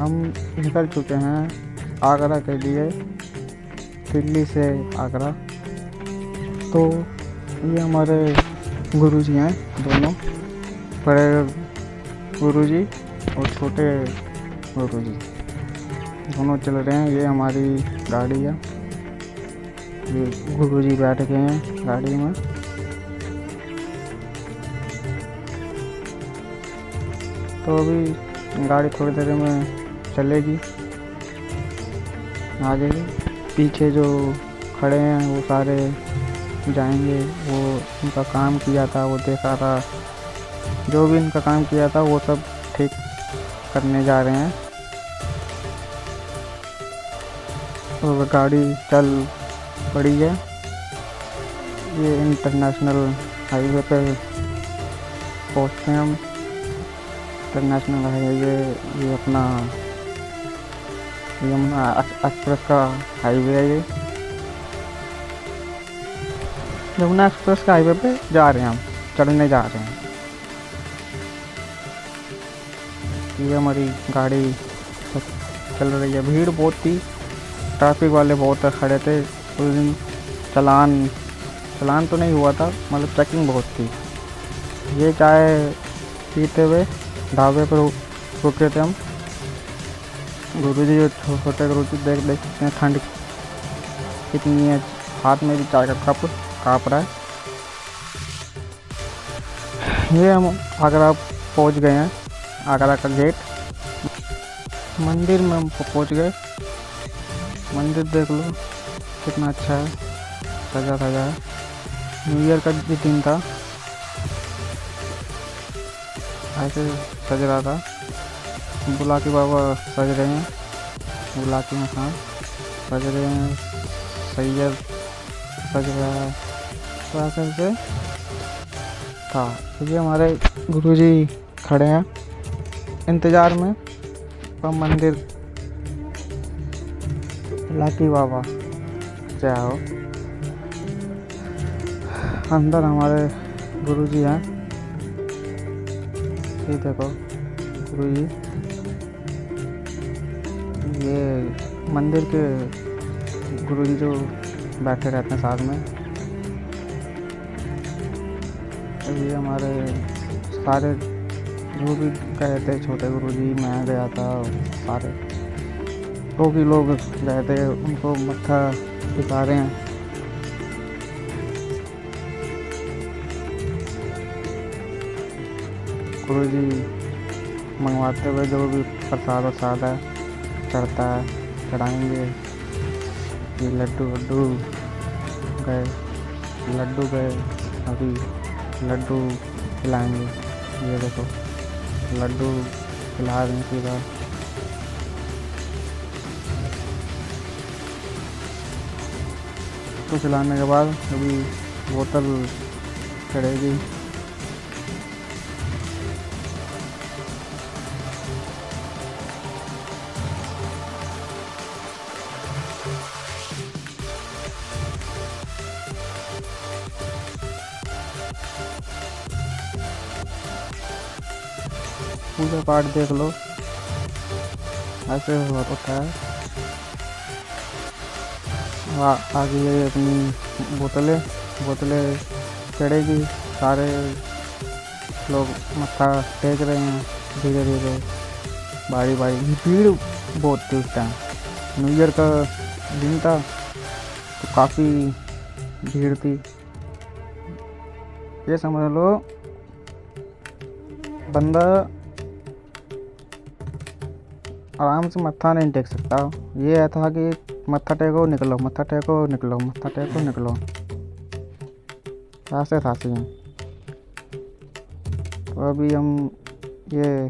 हम निकल चुके हैं आगरा के लिए, दिल्ली से आगरा। तो ये हमारे गुरुजी हैं, दोनों बड़े गुरुजी और छोटे गुरुजी दोनों चल रहे हैं। ये हमारी गाड़ी है, ये गुरुजी बैठ गए हैं गाड़ी में। तो अभी गाड़ी थोड़ी देर में चलेगी आगे। पीछे जो खड़े हैं वो सारे जाएंगे, वो उनका काम किया था वो देखा था, जो भी इनका काम किया था वो सब ठीक करने जा रहे हैं। और गाड़ी चल पड़ी है। ये इंटरनेशनल हाईवे पे पहुँचते हैं हम। इंटरनेशनल हाईवे ये अपना यमुना एक्सप्रेस का हाईवे है। ये यमुना एक्सप्रेस का हाईवे पे जा रहे हैं हम, चलने जा रहे हैं। ये हमारी गाड़ी चल रही है। भीड़ बहुत थी, ट्रैफिक वाले बहुत खड़े थे उस दिन। चलान तो नहीं हुआ था, मतलब चेकिंग बहुत थी। ये चाय पीते हुए ढाबे पर रुके थे हम। गुरुजी जो छोटे गुरुजी देख सकते हैं ठंड कितनी है, हाथ में भी चाय का कप काँप रहा है। ये हम आगरा पहुंच गए हैं, आगरा का गेट। मंदिर में हम पहुंच गए। मंदिर देख लो कितना अच्छा है, सजा है। न्यू ईयर का भी दिन था, ऐसे सज रहा था। बुलाकी बाबा सज रहे हैं, बुलाकी मकान सज रहे हैं, सैयद सज रहा है। तो ऐसे से था। ये हमारे गुरुजी खड़े हैं इंतज़ार में। तो मंदिर बुलाकी बाबा जय हो। अंदर हमारे गुरुजी हैं, ये देखो गुरुजी। ये मंदिर के गुरुजी जो बैठे रहते हैं साथ में। ये हमारे सारे जो भी गए थे, छोटे गुरुजी, मैं गया था, सारे तो भी लोग गए थे, उनको मत्था टिका रहे हैं। गुरुजी मंगवाते हुए जो भी प्रसाद वरसाद है चढ़ता है, चढ़ाएंगे। ये लड्डू गए, अभी लड्डू खिलाएंगे। ये देखो लड्डू खिला रहे हैं सीधा। तो खिलाने के बाद अभी बोतल चढ़ेगी। पूजा पाठ देख लो, ऐसे होता है। आगे ये अपनी बोतलें चढ़ेगी। सारे लोग मत्था टेक रहे हैं धीरे धीरे, बारी। भीड़ बहुत थी उस टाइम, न्यू ईयर का दिन था तो काफ़ी भीड़ थी। ये समझ लो बंदा आराम से मत्था नहीं टेक सकता। ये था कि मत्था टेको निकलो, मत्था टेको निकलो, ऐसे था सीन। तो अभी हम ये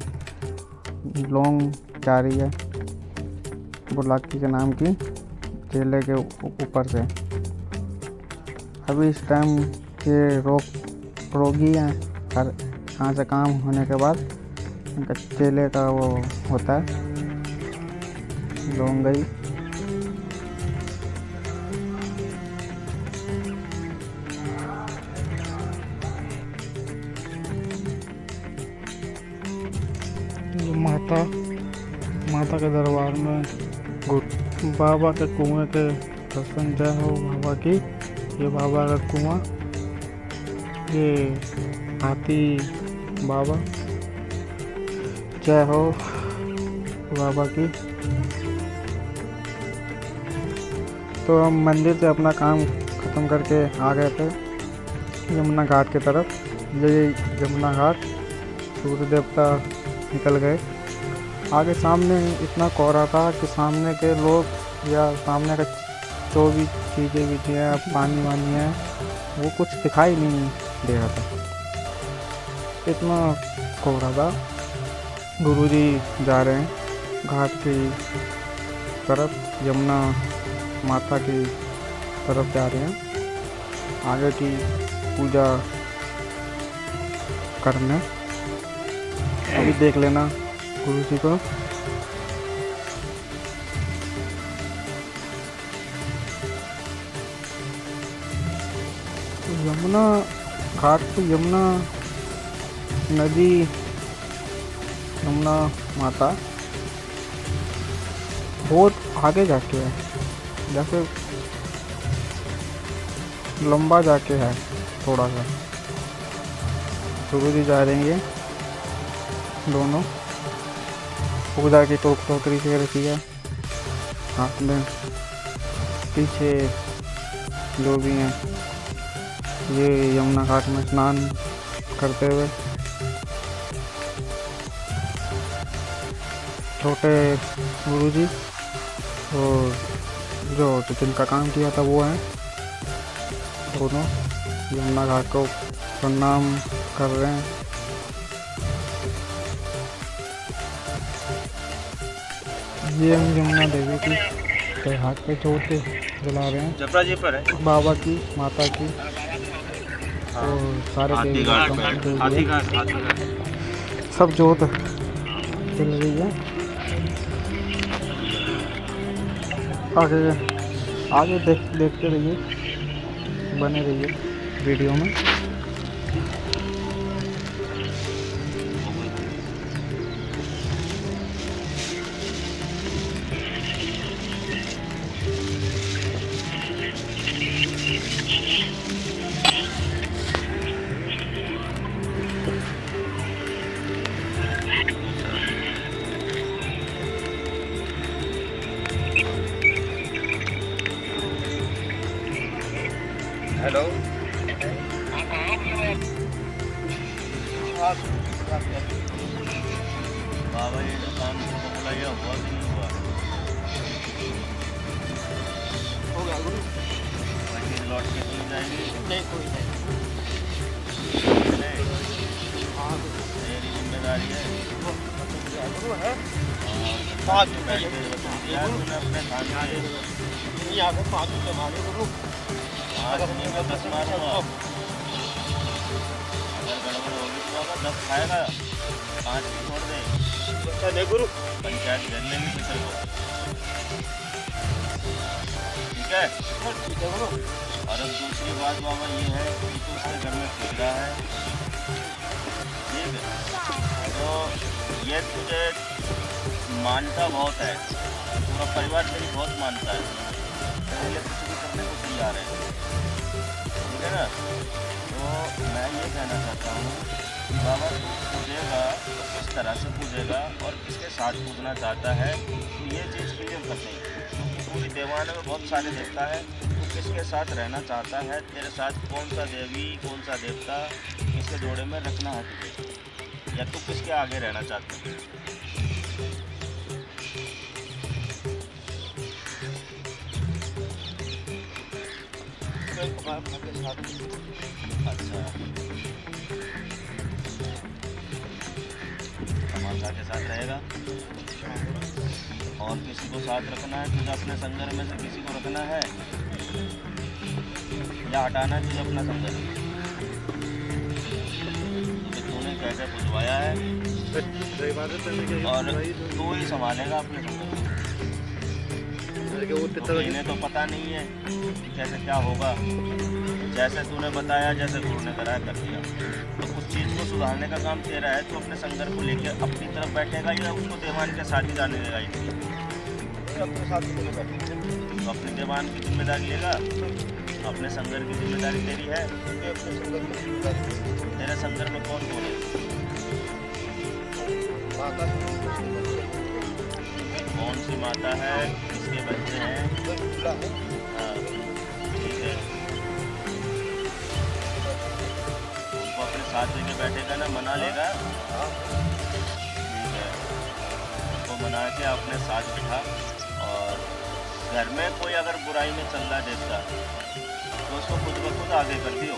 लॉन्ग जा रही है बुलाकी के नाम की, केले के ऊपर से। अभी इस टाइम ये रोगी हैं, हर यहाँ से काम होने के बाद इनका केले का वो होता है, लौंग गई। माता माता के दरबार में बाबा के कुएं के दर्शन। जय हो बाबा की। ये बाबा का कुआं, ये हाथी बाबा। जय हो बाबा की। तो हम मंदिर से अपना काम ख़त्म करके आ गए थे यमुना घाट की तरफ। ये यमुना घाट, सूर्य देवता निकल गए। आगे सामने इतना कोहरा था कि सामने के लोग या सामने का जो भी चीज़ें भी थी, पानी वानी है, वो कुछ दिखाई नहीं दे रहा था, इतना कोहरा था। गुरुजी जा रहे हैं घाट की तरफ, यमुना माता की तरफ जा रहे हैं आगे की पूजा करने। अभी देख लेना गुरुजी को। यमुना घाट तो यमुना नदी, यमुना माता बहुत आगे जाके है, जैसे लंबा जाके है थोड़ा सा। गुरुजी जा रहे हैं ये दोनों। पूजा की टोकरी से रखी है हाथ में। पीछे जो भी हैं ये यमुना घाट में स्नान करते हुए। छोटे गुरुजी और जो जिनका काम किया था वो हैं दोनों, यमुना घाट को प्रणाम कर रहे हैं। ये हम यमुना देवी की हाथ पे जोत जला रहे हैं, जपरा जी पर है बाबा की, माता की और सारे देवी सब जोत जल रही है। आगे देखते रहिए, बने रहिए वीडियो में। हेलो, बाबा ये दुकान को बुलाइए, हुआ कि नहीं हुआ? हो गया गुरु। वही लौट के चली जाएगी? नहीं, कोई नहीं। मेरी जिम्मेदारी है। गुरु है। पाँच बैठ के बता तूने अपने खाने में। यहाँ पे 5 रुपये मांगे गुरु। 5 नहीं मैं 10 मारूंगा। अगर गड़बड़ होगी तो 10 खाएगा, 5 भी छोड़ दे। अच्छा नहीं गुरु, पंचायत घर लेंगे किसी को, ठीक है? ठीक है गुरु। और अब दूसरी बात बाबा ये है कि तू उसके घर में फिर रहा है, ठीक है? तो ये तुझे मानता बहुत है, पूरा परिवार तेरी बहुत मानता है, पहले कुछ भी करने को तैयार है, ठीक है ना? तो मैं ये कहना चाहता हूँ कि बाबा तू पूजेगा तो किस तरह से पूजेगा और किसके साथ पूजना चाहता है, तो ये चीज़ क्लियर कर नहीं। पूरी देवान में बहुत सारे देवता है, तो किसके साथ रहना चाहता है, तेरे साथ कौन सा देवी कौन सा देवता किसके जोड़े में रखना है तुझे, या तू किसके आगे रहना चाहता है? अच्छा, माता के साथ रहेगा और किसी को साथ रखना है तुझे? अपने संगर में से किसी को रखना है या हटाना है तुझे अपना संगर? तूने कैसे बुझवाया है और तू ही संभालेगा अपने संगर। तो इन्हें तो पता नहीं है कि कैसे क्या होगा। जैसे तूने बताया, जैसे गुरु ने कराया कर दिया। तो उस चीज़ को सुधारने का काम तेरा है। तो अपने संगर को लेकर अपनी तरफ बैठेगा या उसको देवान के साथ ही जाने देगा? अपने साथ ही बैठे तो अपने देवान की जिम्मेदारी लेगा, अपने संगर की जिम्मेदारी तेरी है। अपने संगत में जिम्मेदारी तेरे संगर में कौन कौन है? माता कौन सी माता है, किसके बच्चे हैं? हाँ, ठीक है। उनको अपने साथ लेके बैठेगा ना, मना लेगा? ठीक है, उनको मना के अपने साथ बिठा। और घर में कोई अगर बुराई में चल रहा देखता तो उसको खुद ब खुद आगे कर दियो।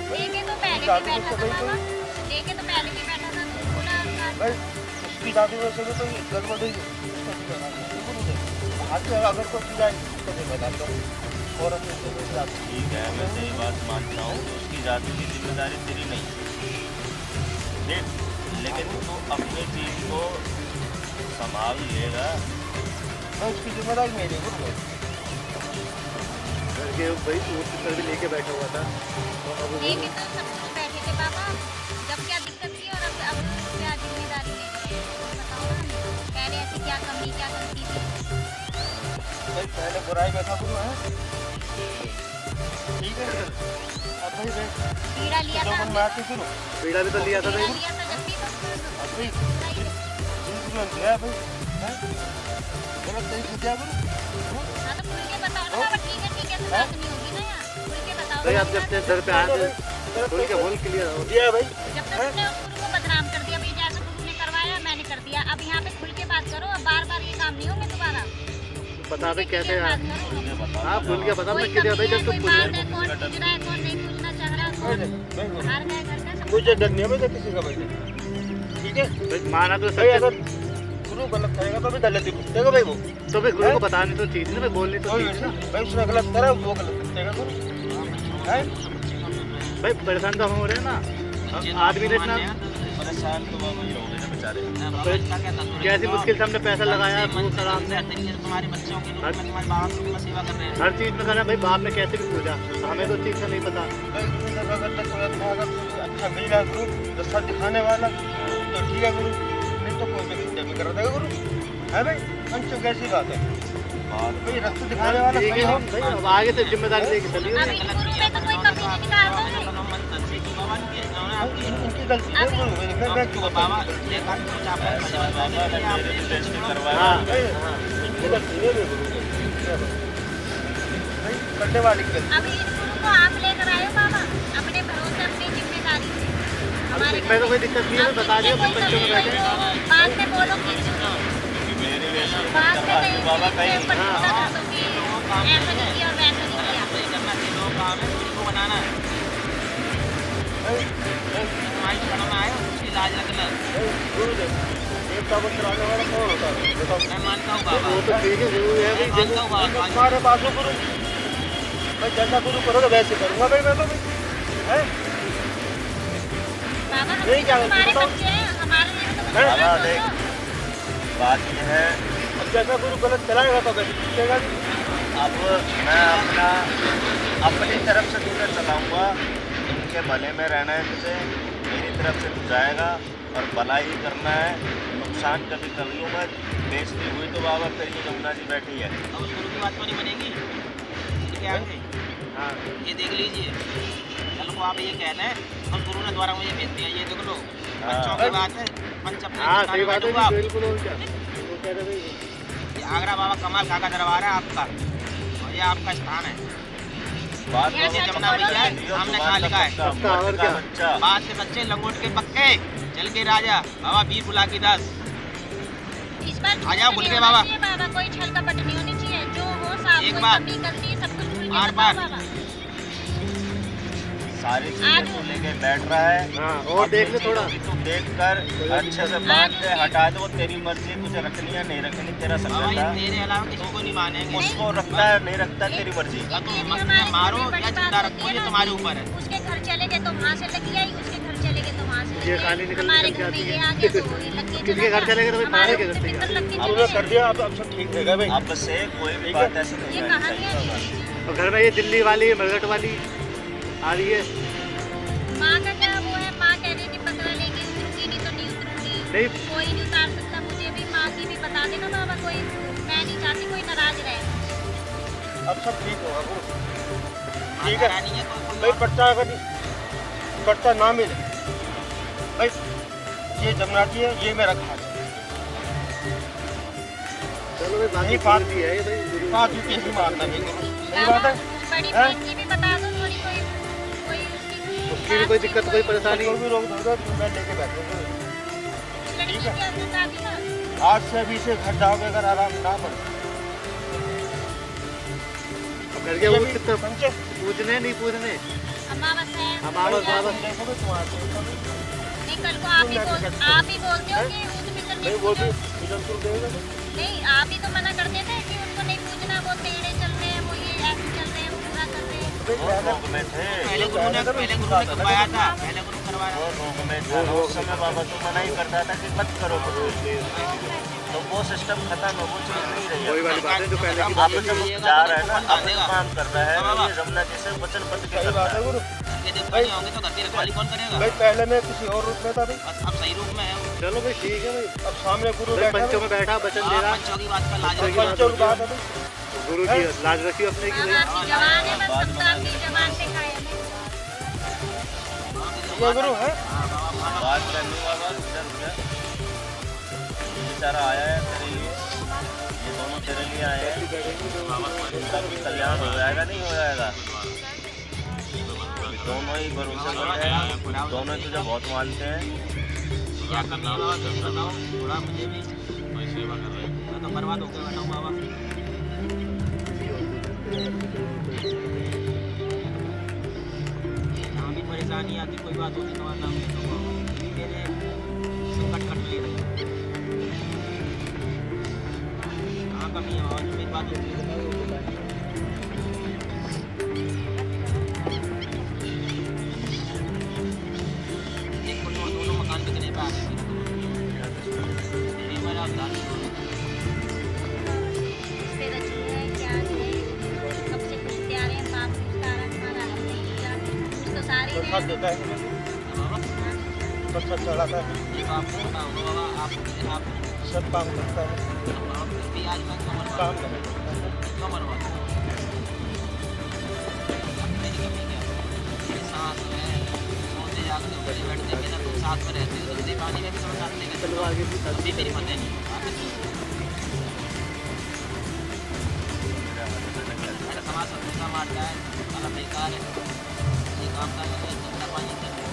लेके तो पहले भी बैठा था बाबा, लेके तो पहले भी बैठा था। भाई उसकी दादी वैसे तो गड़बड़ ही आगे अगर को जाए तो मैं बताता हूँ। और ठीक है, मैं तेरी बात मानता हूँ कि उसकी जाति की जिम्मेदारी तेरी नहीं देख, लेकिन तू अपनी चीज को संभाल लेगा। मैं उसकी जिम्मेदारी मेरी हूँ। भाई वो भी लेके बैठा हुआ था। लेके तो सब कुछ बैठे थे बाबा, जब क्या दिक्कत थी और अब क्या जिम्मेदारी ले रहे हैं बताओ ना। पहले ऐसी क्या कमी क्या गलती थी? भाई पहले बुराई बैठा हुआ है, ठीक है। अब भाई पीड़ा लिया था हमने, पीड़ा भी तो लिया था पीड़ा भाई। लिया था जब भी तो भाई गलत सही सोचा करो। हाँ तो खुल के बताओ ना बाबा। ठीक है तो बात नहीं होगी ना यार, खुल के बताओ। भाई आप जब से घर पे आए थे खुल के बोल क्लियर हो दिया भाई। जब तक तुमने उस गुरु को बदनाम कर दिया भाई, जैसे गुरु ने करवाया मैंने कर दिया। अब यहाँ पे खुल के बात करो, अब बार बार ये काम नहीं होंगे दोबारा। बता दे कैसे यार। बात करो। आप खुल के बता कोई मैं किधर भाई जब कोई तुम बात है, कौन पूछ रहा है, कौन नहीं पूछना चाह रहा, कौन बाहर गए घर का सब। मुझे डर नहीं है भाई किसी का भाई। ठीक है भाई माना तो सही। अगर गुरु गलत करेगा तो भी गलत ही पूछेगा भाई वो। तो भाई गुरु को बतानी तो चीज ना भाई, बोलनी तो चीज ना भाई। उसने गलत करा वो गलत करेगा गुरु है भाई। परेशान तो हम हो रहे हैं ना आदमी ने इतना परेशान तो वो ही हो गए ना बेचारे। कैसी मुश्किल से हमने पैसा लगाया वो सर आपने तुम्हारे बच्चों की तुम्हारे बाबा की सेवा कर रहे हैं। हर चीज में करना भाई। बाप ने कैसे भी पूछा हमें तो चीज का नहीं पता। अच्छा मिल गया गुरु रास्ता दिखाने वाला तो ठीक है गुरु, नहीं तो कोई भी कर देगा गुरु है भाई। अंशु कैसी बात है भाई, रास्ता दिखाने वाला सही हो भाई। अब आगे तो जिम्मेदारी लेके चलिए। अभी गुरु पे तो कोई कमी नहीं निकालता है। इनकी गलती है गुरु। मैं क्यों बाबा ये बात कुछ आप हाँ इनकी गलती है गुरु भाई, करने वाली की गलती। अभी इस गुरु को आप लेकर आए हो बाबा, अपने भरोसे अपनी जिम्मेदारी से। हमारे मैं तो कोई दिक्कत नहीं है, बता दिया कोई बच्चों में बैठे। बाद में बोलो कि मेरे वैसे बाद में करवा दो बाबा कहीं। ऐसा नहीं किया और वैसा नहीं किया। करना चाहिए। लोग काम है गुरु को बनाना है। तुम्हारी शरण में आए उसकी लाज रखना। गुरु देवता को चलाने वाला कौन होता है बताओ। मैं मानता हूँ बाबा, वो तो ठीक है गुरु है भाई। मानता हूँ बाबा। तुम्हारे पास हो गुरु, मैं जैसा गुरु करोगे वैसे करूँगा भाई। मैं तो भाई है बाबा हम नहीं क्या हमारे बताओ। बच्चे हैं, हमारे लिए तो हैं? बाबा देख, बात ये है, अब जैसा गुरु गलत चलाएगा तो वैसे चलेगा। अब मैं अपनी तरफ से तुझे चलाऊंगा। उनके भले में रहना है तुझे, मेरी तरफ से तू जाएगा और भला ही करना है। नुकसान कभी कर लूँ मैं। बेइज्जती हुई तो बाबा फिर ये जमुना जी बैठी है। अब उस गुरु की बात तो नहीं बनेगी। क्या है हाँ ये देख लीजिए, कल को आप ये कहना है उस गुरु ने द्वारा मुझे भेज दिया, ये देख लो। बच्चों की बात है, पंच अपने हाँ स्थान सही में बात है बैठूंगा आप। बिल्कुल। और क्या वो कह रहे भाई। ये आगरा बाबा कमाल खा का दरबार है आपका, और ये आपका स्थान है। बात ये बाबा जमुना समझ मैया में है, नहीं, हमने तुम्हारा कहाँ लिखा है? पक्का, पक्का, और मोट का क्या? बच्चा। बात से बच्चे लंगोट के पक्के, चल के राजा बाबा वीर बुला की दास। इस बार आ जाओ भूल नहीं के होना बाबा। चाहिए बाबा, कोई छल कपट नहीं होनी चाहिए। जो हो साफ एक कोई बात। कमी गलती सब कुछ भूल के बार बताओ बार। बाबा। सारी चीजें तू लेके बैठ रहा है। हाँ और देख ले थोड़ा। तू देखकर अच्छे से बांध दे, हटा दे, वो तेरी मर्जी, तुझे रखनी है नहीं रखनी तेरा बाबा सब्जेक्ट ये है। तेरे अलावा किसी को नहीं मानेंगे। उसको रखता है नहीं रखता है तेरी मर्जी। अब तुम मारो या जिंदा रखो ये तुम्हारे ऊपर है। उसके घर चले गए तो वहाँ से लगी आई, उसके घर चले गए तो वहाँ से ये लगी कहानी आई। निकल हमारे निकल घर में जाती ये है। आ गया तो ये लग के किसी के घर चले गए तो भाई हमारे तुम्हारे घर घर से से लग के आपने चले कर गए। दिया, अब सब ठीक रहेगा भाई। अब से कोई भी बात ऐसी नहीं ये करनी कहानी है चाहिए। और घर में ये दिल्ली वाली मरघट वाली आ रही है। माँ का क्या वो है, माँ कह रही है कि पकड़ा लेंगे, उतरूंगी नहीं तो नहीं उतरूंगी, नहीं कोई नहीं उतार सकता मुझे भी। माँ की भी बता देना बाबा, कोई मैं नहीं चाहती कोई नाराज रहे। अब सब ठीक होगा गुरु। ठीक है नहीं है कोई भाई पर्चा अगर पर्चा ना मिले भाई ये जमुना जी है, ये मेरा खास चलो भाई बाकी बात भी है ये भाई बात भी कैसी मारना है गुरु। सही बात है। बड़ी हैं? बहन की भी बता दो थोड़ी, कोई कोई उसकी भी कोई दिक्कत कोई परेशानी लड़की भी रोक दो मैं लेके बैठूंगा। की बता दी ना। आज से अभी से घर जाओगे अगर आराम ना पड़े करके वो कितना समझे पूछने नहीं पूछने अमावस है। अमावस बाबस नहीं, कल को आप ही बोलते हो कि उस मित्र ने नहीं वो भी मिलनपुर देगा नहीं, आप ही तो मना करते थे कि उनको नहीं पूछना, वो टेढ़े चल रहे हैं, वो ये ऐसे चल रहे हैं, वो पूरा कर रहे हैं। वो रोग में थे, पहले गुरु ने करवाया था, पहले गुरु करवाया। वो रोग में था, उस समय बाबा तो मना ही करता था कि मत करो कुछ। तो वो सिस्टम खत्म है, वो चीज नहीं रही वही है। वाली बात है जो पहले की आप जब जा रहे हैं ना, अपना काम कर रहा है, ये जमुना जी से वचन पत्र के करता है। गुरु ये देखो नहीं होंगे तो घर की रखवाली कौन करेगा? भाई पहले मैं किसी और रूप में था भाई। बस अब सही रूप में है वो। चलो भाई ठीक है भाई। अब सामने गुरु बैठा पंचों में बैठा वचन दे रहा पंचों की बात पर लाज है। पंचों की बात है भाई। गुरु जी लाज रखिए अपने की अब भाई। आपकी जवान है, बस हम तो आपकी जवान पे खाए हमें। ये गुरु है बात करने वाला रुक जा। ये बेचारा आया है तेरे लिए, ये दोनों तेरे लिए आए हैं। इनका भी कल्याण हो जाएगा नहीं हो जाएगा? दोनों ही भरोसेमंद हैं, दोनों ही तुझे बहुत मानते हैं। क्या कमी है बाबा तुम बताओ थोड़ा मुझे भी। मैं तो बर्बाद होकर बैठा हूँ बाबा। जहाँ भी परेशानी आती कोई बात होती तो आता हूँ तो मेरे संकट कट ले रहे। कहाँ कमी है बाबा जो मेरी बात होती है एक को छोड़ दोनों मकान बिकने पे आ गए ये मेरा उधार रिश्ते रचे हैं, क्या है, कब से पूछते आ रहे हैं, बाप पूछता आ रहा है, हमारा हल नहीं किया। कुछ तो सारे ही साथ हैं। देता है सब सब चढ़ाता है एक आपको बताऊँ बाबा आप सब काम करता है भी आज मैं कमर काम वाला करता कमर वाला मेरी कमी क्या मेरी सांस में सोते जागते उठते बैठते बिना तुम साथ में रहते हो तो दे पानी में भी समझ आते हैं चलो आगे भी अभी मेरी पता नहीं आगे मेरा समाज सब दूसरा मारता है साला बेकार है ये काम कर रहे हैं धंधा पानी कर रहे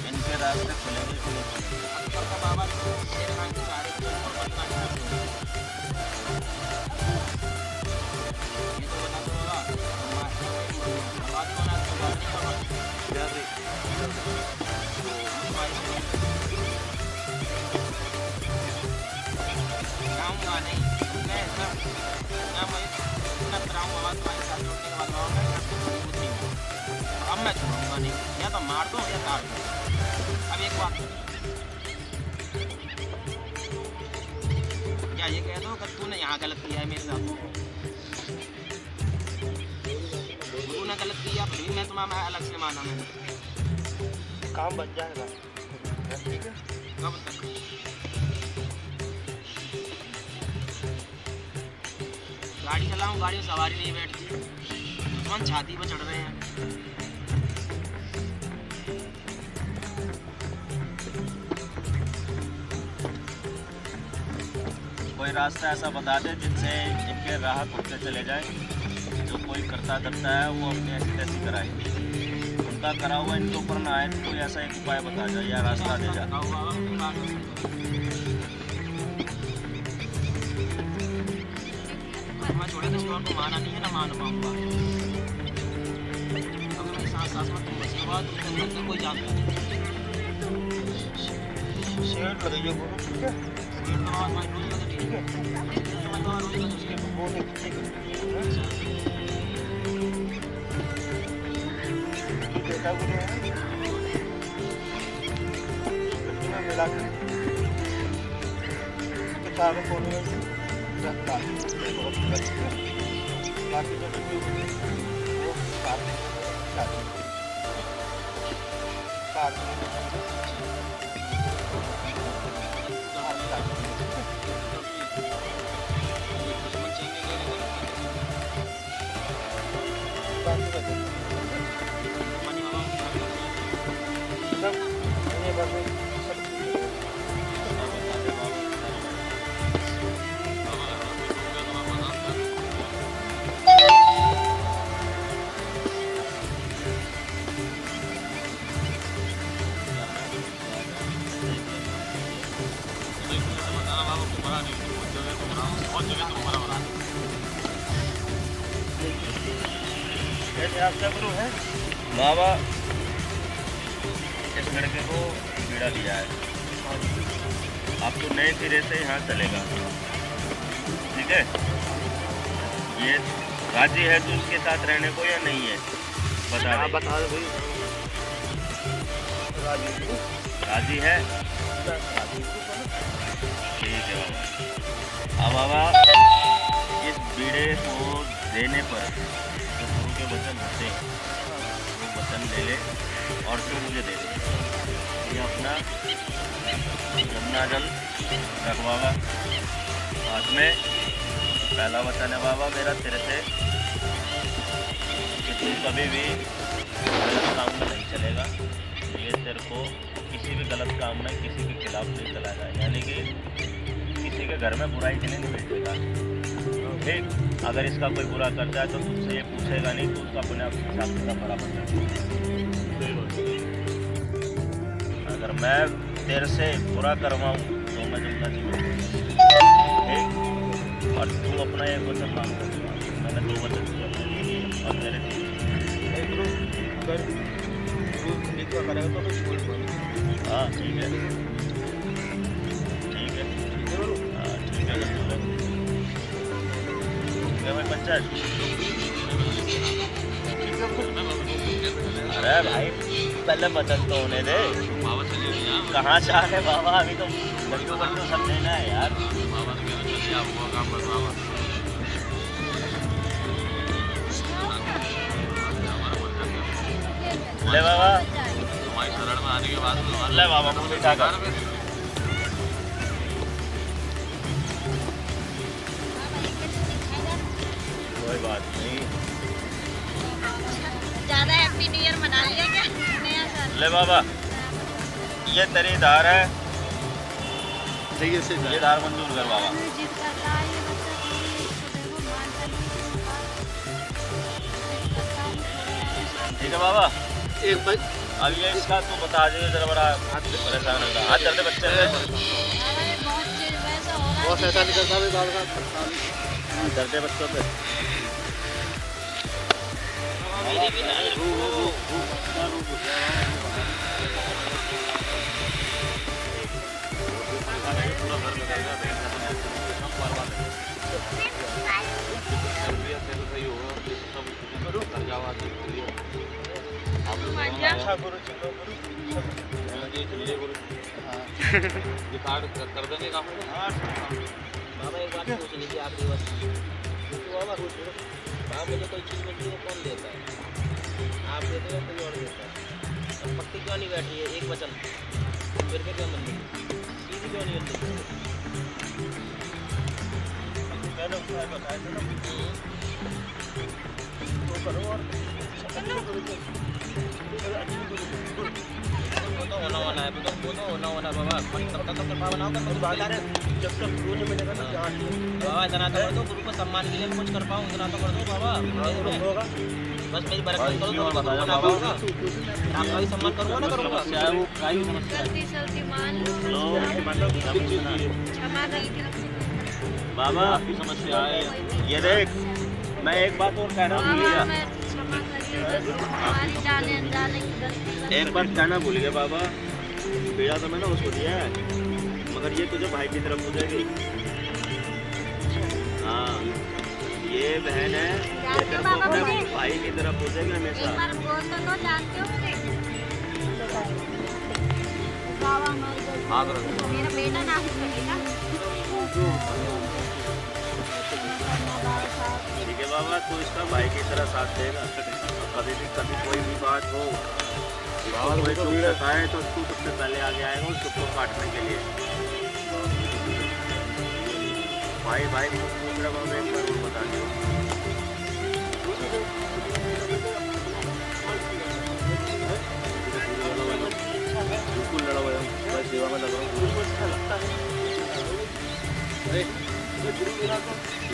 इनके रास्ते खुलेंगे। बाबा तेरे नाम के सारे ये तो बता दो बाबा आवाज बना दो जाऊंगा नहीं मैं ऐसा ना मैं इतना कराऊँ बाबा तुम्हारे साथ जुड़ने के बाद बाबा मैं कुछ नहीं अब मैं छोड़ूंगा नहीं या तो मार दो या काट दो अब एक बात क्या ये कह दो कि तूने यहाँ गलत किया है मेरे साथ गुरु ने गलत किया फिर भी मैं तुम्हारा अलग से माना मैंने काम बन जाएगा ठीक है कब तक गाड़ी चलाऊं गाड़ी में सवारी नहीं बैठती दुश्मन छाती पर चढ़ रहे हैं कोई रास्ता ऐसा बता दे जिनसे इनके राह खुलते चले जाए। जो कोई करता धरता है वो अपनी ऐसी तैसी कराए, उनका करा हुआ इनके ऊपर ना आए। तो कोई ऐसा एक उपाय बता जा या रास्ता दे जा। मैं छोड़े किसी और को माना नहीं है ना मान पाऊंगा अगर मेरी सांस साथ में तुम बसे हुआ तुमको अंदर कोई जानता नहीं। शेड लगाइए गुरु, ठीक है? पेड़ तो बाबा तुम्हारी रोज लगती है, ठीक है? तुम्हारी बाबा रोज लगती है। वो नहीं, ठीक है? ये बेटा गुरु है, इसमें मिला के किताबें खोलने में रखता है, बहुत अच्छी है। बाकी जो भी वो काटने दुश्मन चाहिए कि नहीं? बाकी बता मनी बाबा सब ये बस सब कैसे आपका गुरु है? बाबा इस लड़के को पीड़ा दिया है, अब तो नए सिरे से यहाँ चलेगा, ठीक है? ये राजी है तो उसके साथ रहने को या नहीं है बता आप दे। बता दो भाई। राजी गुरु, राजी है, राजी गुरु को ना, ठीक है बाबा। अब बाबा इस बीड़े को देने पर जो गुरु के वचन होते हैं वो वचन ले ले और तू मुझे दे दे। ये अपना गंगा जल रख बाबा हाथ में। पहला वचन है बाबा मेरा तेरे से कि तू कभी भी गलत काम में नहीं चलेगा, ये तेरे को किसी भी गलत काम में किसी के खिलाफ नहीं चला जाए, यानी कि किसी के घर में बुराई के लिए नहीं बैठेगा, ठीक? अगर इसका कोई बुरा करता है तो तुझसे ये पूछेगा नहीं, तो उसका अपने आप हिसाब से बराबर कर। अगर मैं तेरे से बुरा करवाऊँ तो मैं जिंदा नहीं रहूँगा, ठीक? और तू अपना एक वचन मांग सकता, मैंने 2 वचन दिए और तेरे दिए। नहीं गुरु, अगर गुरु निकला करेगा तो कुछ बोल पाएंगे। हाँ ठीक है, ठीक है, ठीक है गुरु? हाँ ठीक है, ठीक है भाई पंचायत। अरे भाई पहले बदल तो होने दे, बाबा चले गया कहाँ से आ रहे बाबा, अभी तो लड्डू बड्डू सब लेना है यार। बाबा ने कहा चलिए आप वो काम कर बाबा ले बाबा, तुम्हारी शरण में आने के बाद ले बाबा को बिठा कर। कोई बात नहीं, ज़्यादा हैप्पी न्यू ईयर मना लिया क्या नया साल? ले बाबा ये तेरी धार है, सही से ये धार मंजूर कर बाबा। ठीक है बाबा, एक भाई अब ये इसका तू बता दे, जरा बड़ा हाथ से परेशान लग रहा, हाथ चलते बच्चे से बहुत ऐसा निकलता है बाल का। हाथ चलते बच्चों पे। अच्छा गुरु चलो गुरु, कर देंगे काम। बाबा एक बात पूछ लीजिए आपकी बस, बाबा मुझे कोई चीज़ मिलती है कौन देता है? आप देते हो कोई और देता है? अब पट्टी क्यों नहीं बैठी है? एक वचन फिर के क्या मन में सीधी क्यों नहीं बनती? मैंने उसका बताया था ना, तो करो और वो तो होना है, वो तो होना बाबा। तब तक तो कृपा बनाओ कर बात आ रहे। जब तक गुरु नहीं मिलेगा ना जहाँ बाबा इतना तो कर दो, गुरु को सम्मान के लिए मैं कुछ कर पाऊँ इतना तो कर दो बाबा। होगा। बस मेरी बरकत करो तो मैं बना पाऊंगा। आपका भी सम्मान करूँगा ना करूँगा। गलती सलती मान लो, क्षमा गलती रख बाबा आपकी समस्या है, ये देख मैं एक बात और कहना भूल गया। मैं क्षमा करिए हमारी जाने अनजाने की गलती बस। एक बार कहना भूल गया बाबा, बेड़ा तो मैंने उसको दिया है, मगर ये तुझे भाई की तरफ हो जाएगी। हाँ, ये बहन है, ये जानते हो बाबा तेरे मुझे? भाई की तरफ हो जाएगी हमेशा। एक बार बोल तो दो, जानते हो मुझे? बाबा हमारी गलती। हाँ करो। मेरा बेटा नाम रखेगा। ठीक है बाबा, तू इसका भाई की तरह साथ देगा। कभी भी कभी कोई भी बात हो, कोई दुख सताए तो तू सबसे पहले आगे आएगा उस दुख को काटने के लिए। भाई भाई दूसरा बाबा एक बार और बता दो। बिल्कुल लड़ा हुआ है, मैं सेवा में लगा हूँ।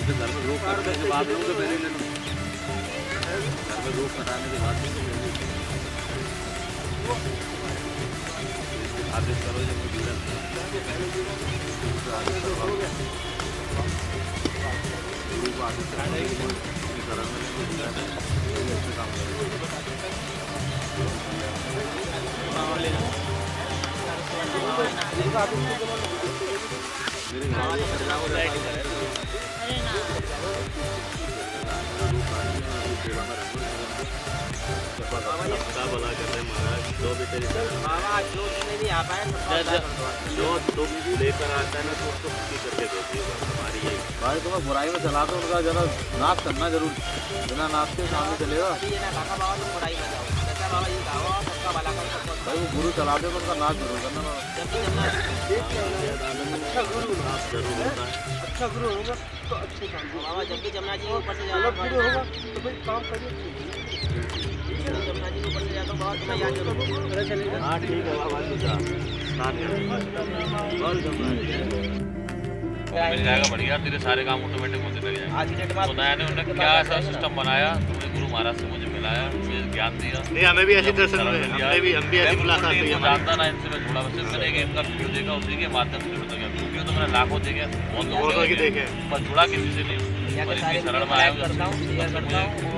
घर में रोक करने के बाद लोग पहले ले लो, घर में रोक कराने के बाद आदेश करो जब वो डीलर गुरु को आदेश कराना है कि घर में काम भला कर रहे महाराज, जो भी तेरी बाबा आज लोग नहीं आ पाए जो तुम लेकर आता है ना तो उसको खुशी करके देती है हमारी यही। भाई तुम्हें बुराई में चला तो उनका जरा नाश करना जरूर, बिना नाश के सामने चलेगा। ये ना काका बाबा तुम बुराई में जाओ, जैसा बाबा ये गाओ सबका भला करो सबका। भाई वो गुरु चला दे तो उनका नाश जरूर करना बाबा। जब भी जमना अच्छा गुरु आप जरूर होता है। अच्छा गुरु होगा तो अच्छे काम बाबा, जब भी जमुना जी के ऊपर से जाना गुरु होगा तो भाई काम करिए। जमुना जी के ऊपर से जाता हूँ बाबा, तुम्हें याद जरूर चलेगा। हाँ ठीक है बाबा, स्नान कर मिल जाएगा बढ़िया, तेरे सारे काम ऑटोमेटिक होते लग जाएंगे। आज की डेट में तो नया ने उन्होंने क्या ऐसा सिस्टम बनाया, तुमने गुरु महाराज से मुझे मिलाया, मुझे ज्ञान दिया। नहीं हमें भी ऐसी दर्शन हुए, हम भी ऐसी मुलाकात हुई मैं हमारी। जानता ना इनसे, मैं जुड़ा, बस मैंने एक इनका वीडियो देखा, उसी के माध्यम से जुड़ गया। वीडियो तो मैंने लाखों देखे, बहुत लोगों बहुत के देखे। पर जुड़ा किसी से नहीं। और इतनी शरण में आया हूँ, मुझे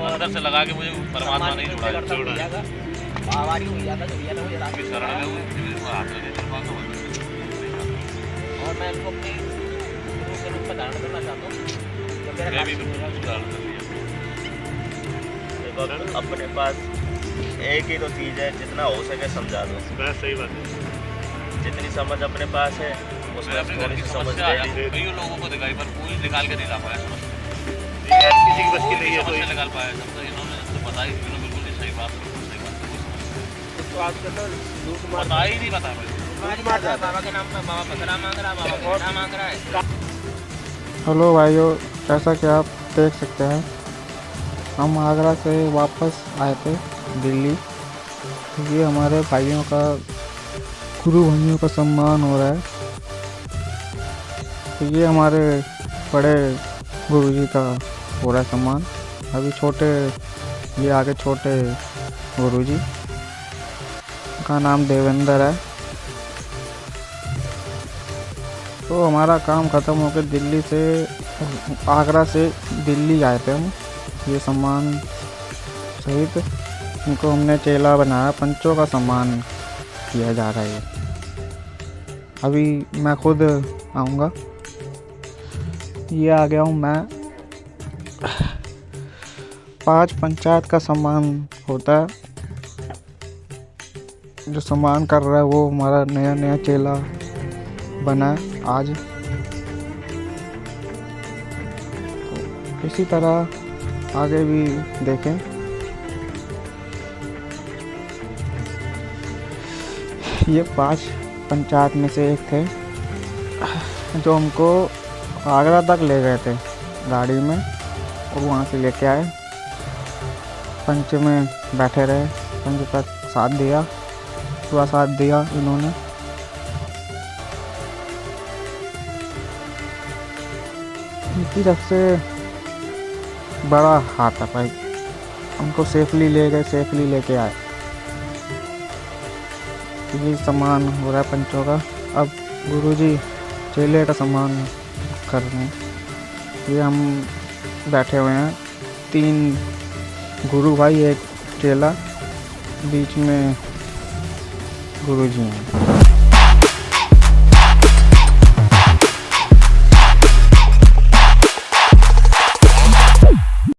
अंदर से लगा कि मुझे परमात्मा नहीं जुड़ा है। आवारी हो जाता जो भैया ना हो जाता। आपकी शरण में हूँ, हाथ लगे चल पाता हूँ। और मैं उनको अपने गुरु के रूप में धारण करना चाहता हूँ। जब मेरा मैं भी काम बिल्कुल सुधार कर लिया। देखो अपने पास एक ही तो चीज़ है, जितना हो सके समझा दो। बस सही बात है। जितनी समझ अपने पास है मैं उसमें अपने घर थोड़ी की सी समझ समस्या दे आया, दी। कई लोगों को दिखाई पर कोई निकाल के नहीं ला पाया समस्या। किसी की बस की नहीं है तो समस्या निकाल पाया, जब तक इन्होंने जैसे बताई, इन्होंने बिल्कुल नहीं सही बात, बिल्कुल सही बात, कोई समस्या तो आजकल तो लूट नहीं। मार बता ही नहीं, बता भाई। बाबा के नाम पर बाबा पकड़ा मांग रहा, बाबा बेटा मांग रहा है। हेलो भाइयों, जैसा कि आप देख सकते हैं, हम आगरा से वापस आए थे दिल्ली। ये हमारे भाइयों का, गुरु भाइयों का सम्मान हो रहा है। तो ये हमारे बड़े गुरुजी का हो रहा है सम्मान। अभी छोटे, ये आगे छोटे गुरुजी का नाम देवेंद्र है। तो हमारा काम ख़त्म होकर दिल्ली से, आगरा से दिल्ली आए थे हम, ये सम्मान सहित इनको हमने चेला बनाया, पंचों का सम्मान किया जा रहा है। अभी मैं खुद आऊँगा, ये आ गया हूँ मैं। 5 पंचायत का सम्मान होता है, जो सम्मान कर रहा है वो हमारा नया नया चेला बना है आज। तो इसी तरह आगे भी देखें। ये 5 पंचायत में से एक थे जो हमको आगरा तक ले गए थे गाड़ी में, और वहाँ से लेके आए। पंच में बैठे रहे, पंच का साथ दिया, पूरा साथ दिया इन्होंने। इनकी सबसे बड़ा हाथ है भाई, हमको सेफली ले गए, सेफली लेके आए। ये सम्मान हो रहा है पंचों का। अब गुरुजी चेले का सम्मान कर रहे हैं। ये हम बैठे हुए हैं, 3 गुरु भाई, एक चेला, बीच में गुरुजी हैं।